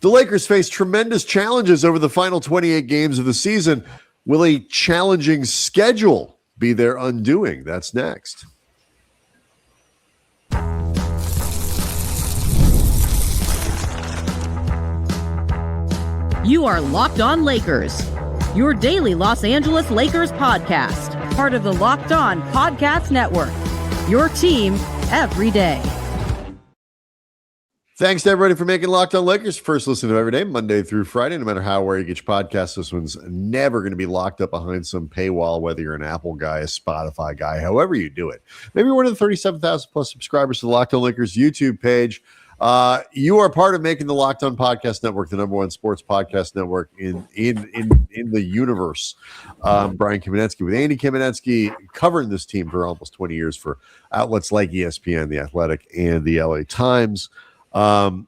The Lakers face tremendous challenges over the final 28 games of the season. Will a challenging schedule be their undoing? That's next. You are Locked On Lakers, your daily Los Angeles Lakers podcast, part of the Locked On Podcast Network, your team every day. Thanks to everybody for making Locked On Lakers first listen to every day, Monday through Friday. No matter how, where you get your podcast, this one's never going to be locked up behind some paywall, whether you're an Apple guy, a Spotify guy, however you do it. Maybe you're one of the 37,000 plus subscribers to the Locked On Lakers YouTube page. You are part of making the Locked On Podcast Network the number one sports podcast network in the universe. Brian Kamenetzky with Andy Kamenetzky covering this team for almost 20 years for outlets like ESPN, The Athletic, and the LA Times. And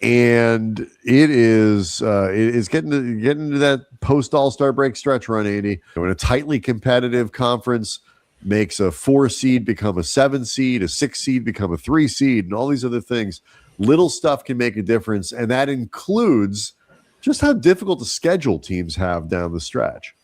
it is getting to that post All-Star break stretch run, Andy. In a tightly competitive conference, makes a 4 seed become a 7 seed, a 6 seed become a 3 seed, and all these other things. Little stuff can make a difference, and that includes just how difficult the schedule teams have down the stretch.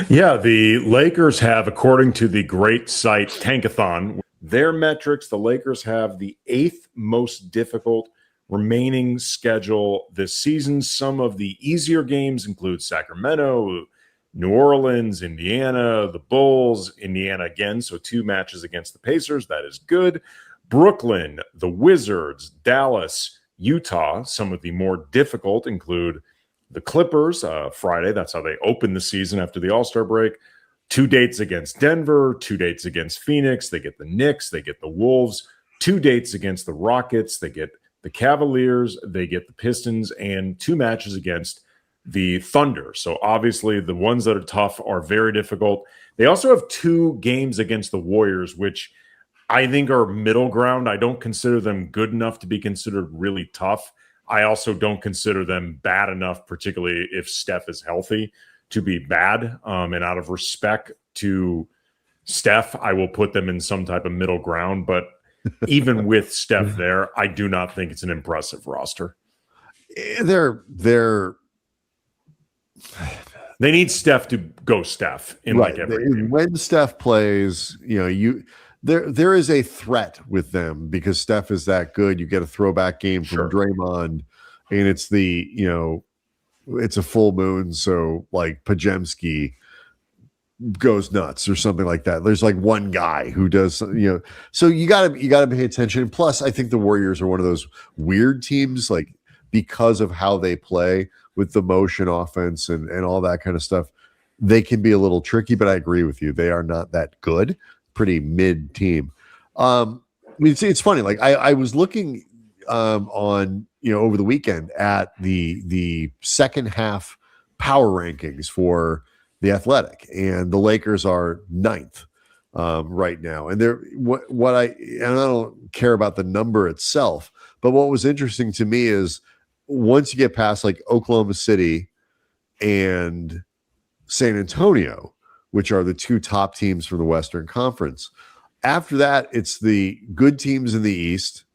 Yeah, the Lakers have, according to the great site Tankathon, their metrics, the Lakers have the 8th most difficult remaining schedule this season. Some of the easier games include Sacramento, New Orleans, Indiana, the Bulls, Indiana again, so 2 matches against the Pacers. That is good. Brooklyn, the Wizards, Dallas, Utah. Some of the more difficult include the Clippers, Friday. That's how they open the season after the All-Star break. 2 dates against Denver, 2 dates against Phoenix. They get the Knicks, they get the Wolves. 2 dates against the Rockets. They get the Cavaliers, they get the Pistons, and 2 matches against the Thunder. So obviously the ones that are tough are very difficult. They also have 2 games against the Warriors, which I think are middle ground. I don't consider them good enough to be considered really tough. I also don't consider them bad enough, particularly if Steph is healthy, to be bad. And out of respect to Steph, I will put them in some type of middle ground. But even with Steph there, I do not think it's an impressive roster. They need Steph to go Steph in right. Like every game. When Steph plays, there is a threat with them because Steph is that good. You get a throwback game from Draymond, and it's it's a full moon, so like Pajemski goes nuts or something like that. There's like one guy who does, so you gotta pay attention. Plus, I think the Warriors are one of those weird teams, like because of how they play with the motion offense and all that kind of stuff. They can be a little tricky, but I agree with you. They are not that good. Pretty mid team. It's funny. Like I was looking on over the weekend at the second half power rankings for the Athletic, and the Lakers are 9th right now. And I don't care about the number itself, but what was interesting to me is once you get past like Oklahoma City and San Antonio, which are the 2 top teams from the Western Conference, after that it's the good teams in the East,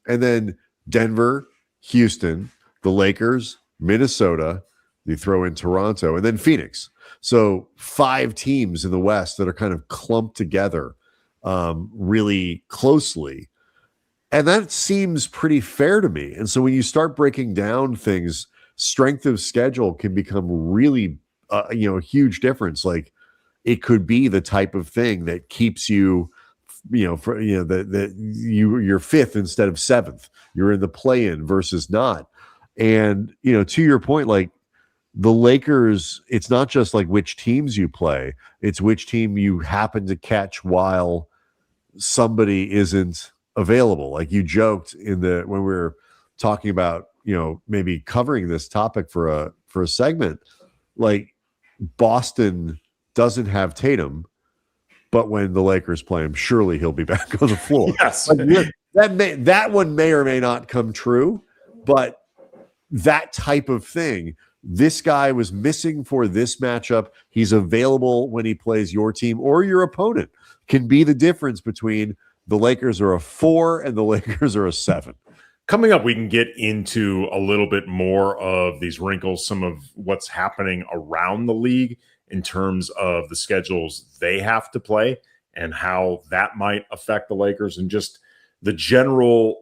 and then Denver, Houston, the Lakers, Minnesota, you throw in Toronto, and then Phoenix. So 5 teams in the West that are kind of clumped together really closely. And that seems pretty fair to me. And so when you start breaking down things, strength of schedule can become really, a huge difference. Like it could be the type of thing that keeps you, you're 5th instead of 7th. You're in the play-in versus not. And, to your point, like the Lakers, it's not just like which teams you play, it's which team you happen to catch while somebody isn't available. Like you joked when we were talking about, maybe covering this topic for a segment, like Boston doesn't have Tatum, but when the Lakers play him, surely he'll be back on the floor. Yes. Like, that one may or may not come true, but that type of thing, this guy was missing for this matchup. He's available when he plays your team or your opponent, can be the difference between the Lakers are a 4 and the Lakers are a 7. Coming up, we can get into a little bit more of these wrinkles, some of what's happening around the league in terms of the schedules they have to play and how that might affect the Lakers, and just the general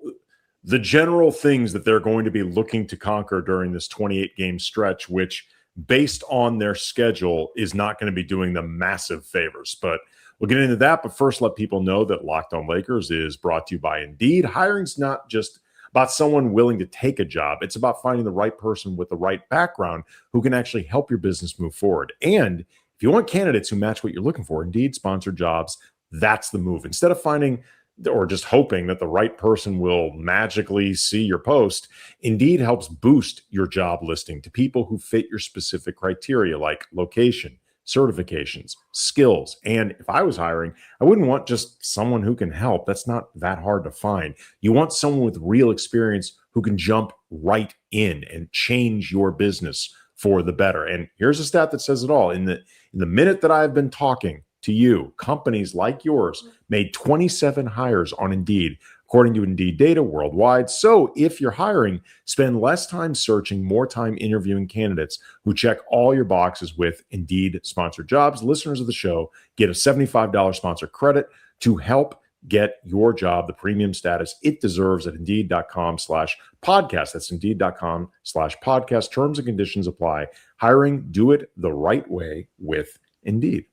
things that they're going to be looking to conquer during this 28-game stretch, which, based on their schedule, is not going to be doing them massive favors. But we'll get into that. But first, let people know that Locked On Lakers is brought to you by Indeed. Hiring's not just about someone willing to take a job. It's about finding the right person with the right background who can actually help your business move forward. And if you want candidates who match what you're looking for, Indeed sponsored jobs, that's the move. Instead of finding or just hoping that the right person will magically see your post, Indeed helps boost your job listing to people who fit your specific criteria, like location, certifications, skills. And if I was hiring, I wouldn't want just someone who can help. That's not that hard to find. You want someone with real experience who can jump right in and change your business for the better. And here's a stat that says it all. In the minute that I've been talking to you, companies like yours made 27 hires on Indeed, according to Indeed data worldwide. So if you're hiring, spend less time searching, more time interviewing candidates who check all your boxes with Indeed sponsored jobs. Listeners of the show get a $75 sponsor credit to help get your job the premium status it deserves at Indeed.com/podcast. That's Indeed.com/podcast. Terms and conditions apply. Hiring, do it the right way with Indeed.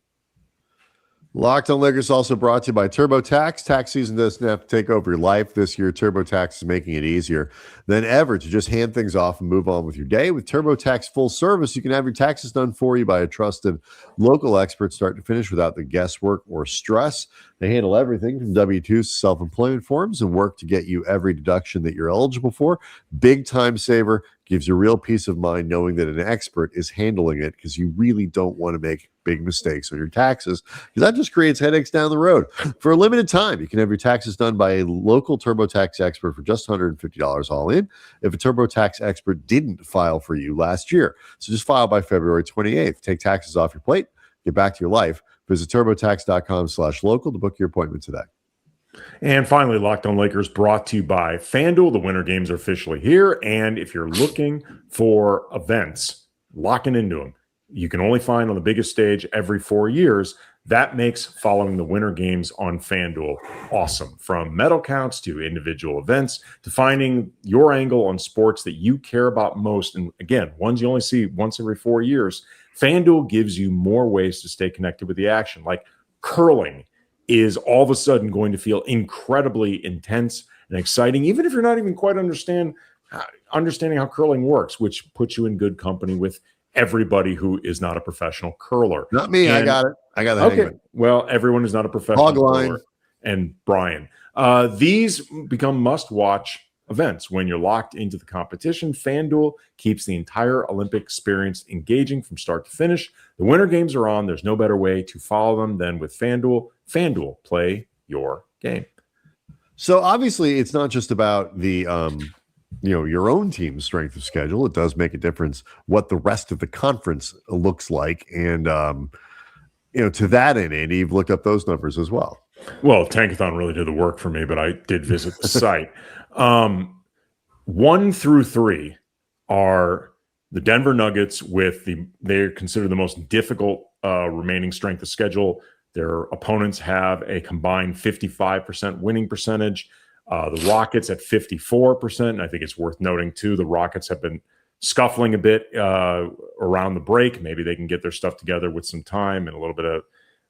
Locked On Lakers also brought to you by TurboTax. Tax season doesn't have to take over your life. This year, TurboTax is making it easier than ever to just hand things off and move on with your day. With TurboTax full service, you can have your taxes done for you by a trusted local expert start to finish without the guesswork or stress. They handle everything from W-2s to self-employment forms and work to get you every deduction that you're eligible for. Big time saver, gives you real peace of mind knowing that an expert is handling it, because you really don't want to make big mistakes on your taxes, because that just creates headaches down the road. For a limited time, you can have your taxes done by a local TurboTax expert for just $150 all in if a TurboTax expert didn't file for you last year. So just file by February 28th. Take taxes off your plate. Get back to your life. Visit TurboTax.com/local to book your appointment today. And finally, Locked On Lakers brought to you by FanDuel. The winter games are officially here. And if you're looking for events, locking into them, you can only find on the biggest stage every 4 years. That makes following the winter games on FanDuel awesome. From medal counts to individual events to finding your angle on sports that you care about most. And again, ones you only see once every 4 years. FanDuel gives you more ways to stay connected with the action. Like curling is all of a sudden going to feel incredibly intense and exciting, even if you're not even quite understanding how curling works, which puts you in good company with everybody who is not a professional curler. Not me. I got it. I got the hang of it. Well, everyone is not a professional curler. And Brian, these become must-watch events when you're locked into the competition. FanDuel keeps the entire Olympic experience engaging from start to finish. The winter games are on. There's no better way to follow them than with FanDuel. FanDuel, play your game. So obviously, it's not just about the your own team's strength of schedule. It does make a difference what the rest of the conference looks like, and to that end, Andy, you've looked up those numbers as well. Well, Tankathon really did the work for me, but I did visit the site. 1 through 3 are the Denver Nuggets they're considered the most difficult remaining strength of schedule. Their opponents have a combined 55% winning percentage. The Rockets at 54%. And I think it's worth noting, too, the Rockets have been scuffling a bit around the break. Maybe they can get their stuff together with some time and a little bit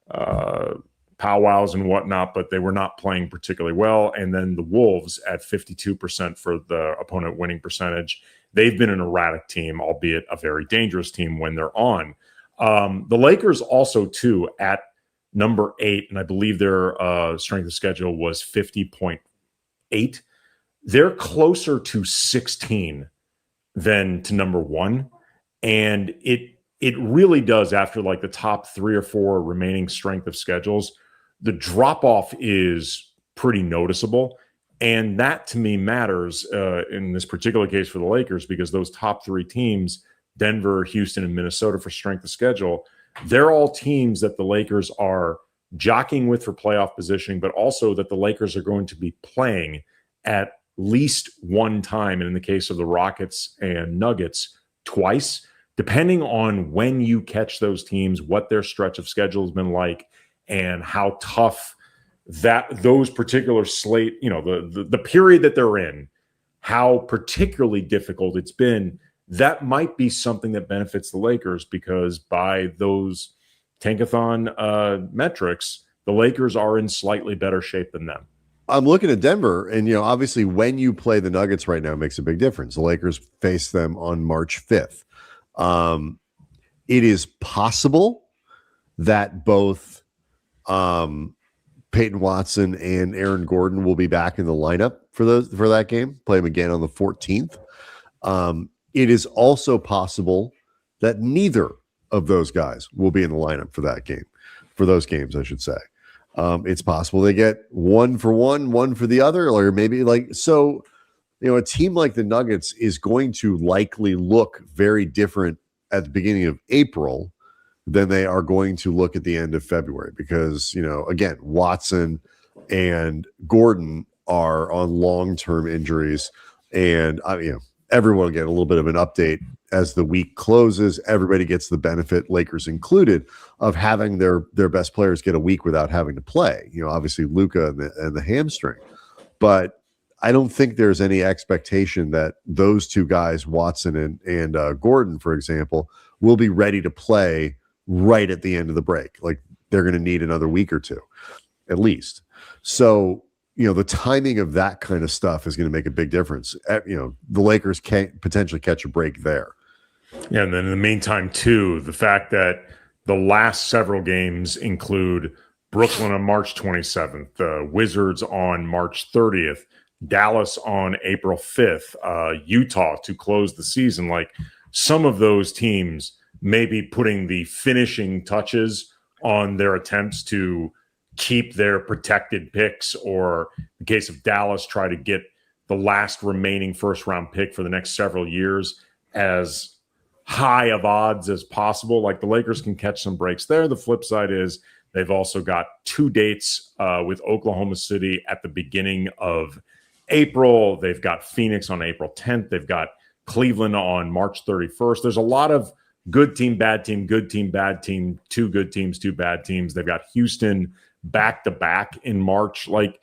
of powwows and whatnot, but they were not playing particularly well. And then the Wolves at 52% for the opponent winning percentage. They've been an erratic team, albeit a very dangerous team when they're on. The Lakers also, too, at number 8, and I believe their strength of schedule was 50.8. They're closer to 16 than to number 1. And it really does, after like the top 3 or 4 remaining strength of schedules, the drop-off is pretty noticeable. And that, to me, matters in this particular case for the Lakers, because those top 3 teams, Denver, Houston, and Minnesota, for strength of schedule, they're all teams that the Lakers are jockeying with for playoff positioning, but also that the Lakers are going to be playing at least one time, and in the case of the Rockets and Nuggets, twice, depending on when you catch those teams, what their stretch of schedule has been like, and how tough those particular slate, the period that they're in, how particularly difficult it's been. That might be something that benefits the Lakers, because by those Tankathon metrics, the Lakers are in slightly better shape than them. I'm looking at Denver, and obviously when you play the Nuggets right now, it makes a big difference. The Lakers face them on March 5th. It is possible that both Peyton Watson and Aaron Gordon will be back in the lineup for that game. Play them again on the 14th. It is also possible that neither of those guys will be in the lineup for that game, for those games, I should say. It's possible they get one for one for the other, or maybe a team like the Nuggets is going to likely look very different at the beginning of April than they are going to look at the end of February, because, again, Watson and Gordon are on long-term injuries, and everyone will get a little bit of an update as the week closes. Everybody gets the benefit, Lakers included, of having their best players get a week without having to play. Obviously Luka and the hamstring, but I don't think there's any expectation that those two guys, Watson and Gordon, for example, will be ready to play right at the end of the break. Like, they're going to need another week or two, at least. So, the timing of that kind of stuff is going to make a big difference. The Lakers can't potentially catch a break there. Yeah, and then in the meantime, too, the fact that the last several games include Brooklyn on March 27th, the Wizards on March 30th, Dallas on April 5th, Utah to close the season. Like, some of those teams may be putting the finishing touches on their attempts to keep their protected picks, or in the case of Dallas, try to get the last remaining first-round pick for the next several years as high of odds as possible. Like, the Lakers can catch some breaks there. The flip side is they've also got 2 dates with Oklahoma City at the beginning of April. They've got Phoenix on April 10th. They've got Cleveland on March 31st. There's a lot of good team, bad team, good team, bad team, 2 good teams, 2 bad teams. They've got Houston back-to-back in March. Like,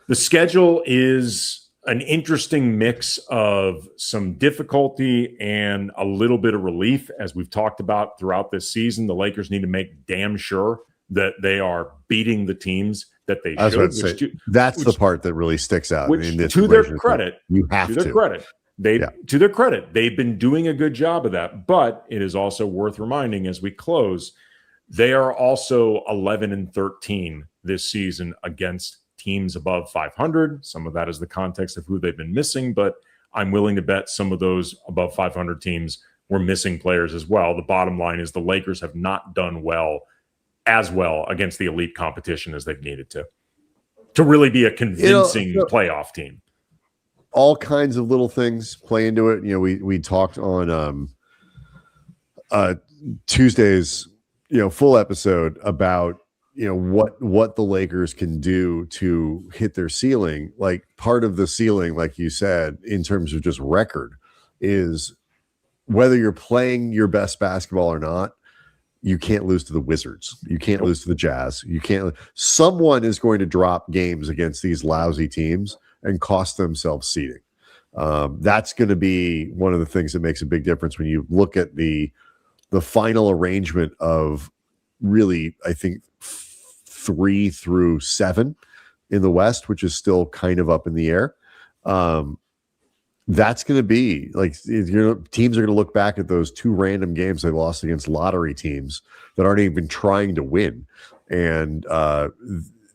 the schedule is an interesting mix of some difficulty and a little bit of relief, as we've talked about throughout this season. The Lakers need to make damn sure that they are beating the teams that they should. That's the part that really sticks out. Which, to their credit, to their credit, they've been doing a good job of that. But it is also worth reminding, as we close, they are also 11-13 this season against teams above 500. Some of that is the context of who they've been missing, but I'm willing to bet some of those above 500 teams were missing players as well. The bottom line is the Lakers have not done as well against the elite competition as they've needed to really be a convincing playoff team. All kinds of little things play into it. We talked on Tuesday's full episode about what the Lakers can do to hit their ceiling. Like, part of the ceiling, like you said, in terms of just record, is whether you're playing your best basketball or not, you can't lose to the Wizards. You can't lose to the Jazz. Someone is going to drop games against these lousy teams and cost themselves seeding. That's going to be one of the things that makes a big difference when you look at the final arrangement of, really, I think, 3 through 7 in the West, which is still kind of up in the air. That's going to be like, teams are going to look back at those 2 random games they lost against lottery teams that aren't even trying to win. And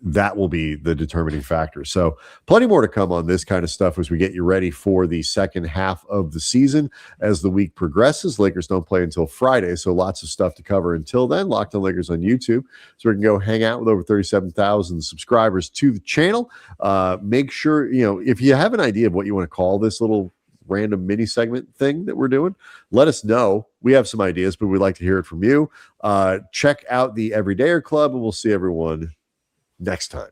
that will be the determining factor. So plenty more to come on this kind of stuff as we get you ready for the second half of the season. As the week progresses, Lakers don't play until Friday, so lots of stuff to cover until then. Locked On Lakers on YouTube, so we can go hang out with over 37,000 subscribers to the channel. Make sure, if you have an idea of what you want to call this little random mini segment thing that we're doing, let us know. We have some ideas, but we'd like to hear it from you. Check out the Everydayer Club, and we'll see everyone next time.